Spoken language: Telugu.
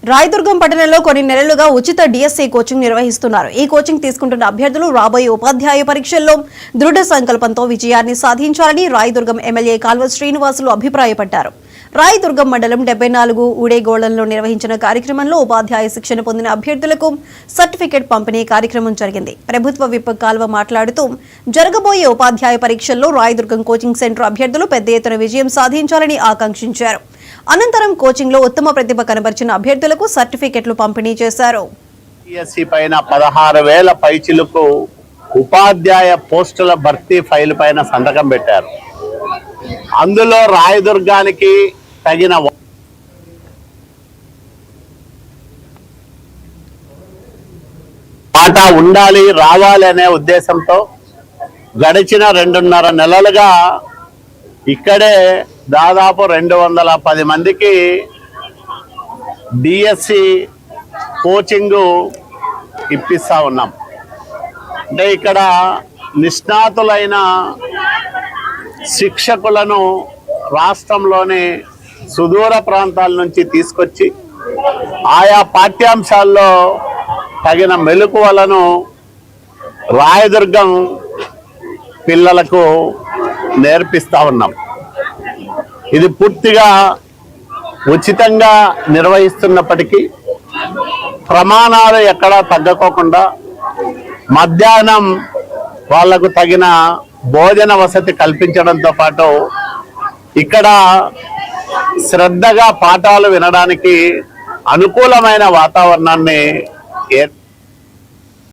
రాయదుర్గం పట్టణంలో కొన్ని నెలలుగా ఉచిత డిఎస్సి కోచింగ్ నిర్వహిస్తున్నారు. ఈ కోచింగ్ తీసుకుంటున్న అభ్యర్థులు రాబోయే ఉపాధ్యాయ పరీక్షల్లో దృఢ సంకల్పంతో విజయాన్ని సాధించాలని రాయదుర్గం ఎమ్మెల్యే కాల్వ శ్రీనివాసులు అభిప్రాయపడ్డారు. రాయదుర్గం మండలం 74 ఊడేగోళంలో నిర్వహించిన కార్యక్రమంలో ఉపాధ్యాయ శిక్షణ పొందిన అభ్యర్థులకు సర్టిఫికెట్ పంపిణీ కార్యక్రమం జరిగింది. ప్రభుత్వ విప్ కాల్వ మాట్లాడుతూ జరగబోయే ఉపాధ్యాయ పరీక్షల్లో రాయదుర్గం కోచింగ్ సెంటర్ అభ్యర్థులు పెద్ద ఎత్తున విజయం సాధించాలని ఆకాంక్షించారు. అనంతరం కోచింగ్ లో ఉత్తమ ప్రతిభ కనబర్చిన అభ్యర్థులకు సర్టిఫికెట్లు పంపిణీ చేశారు. డిఎస్సి పైన 16,000 పైచిలకు ఉపాధ్యాయ పోస్టుల భర్తీ ఫైల్ పైన సంతకం పెట్టారు. అందులో రాయదుర్గానికి తగిన మాట ఉండాలి, రావాలి అనే ఉద్దేశంతో గడిచిన 2.5 నెలలుగా ఇక్కడే దాదాపు 210 మందికి డిఎస్సి కోచింగు ఇప్పిస్తా ఉన్నాం. అంటే ఇక్కడ నిష్ణాతులైన శిక్షకులను రాష్ట్రంలోని సుదూర ప్రాంతాల నుంచి తీసుకొచ్చి ఆయా పాఠ్యాంశాల్లో తగిన మెలకువలను రాయదుర్గం పిల్లలకు నేర్పిస్తా ఉన్నాం. ఇది పూర్తిగా ఉచితంగా నిర్వహిస్తున్నప్పటికీ ప్రమాణాలు ఎక్కడా తగ్గకోకుండా మధ్యాహ్నం వాళ్లకు తగిన భోజన వసతి కల్పించడంతో పాటు ఇక్కడ శ్రద్ధగా పాఠాలు వినడానికి అనుకూలమైన వాతావరణాన్ని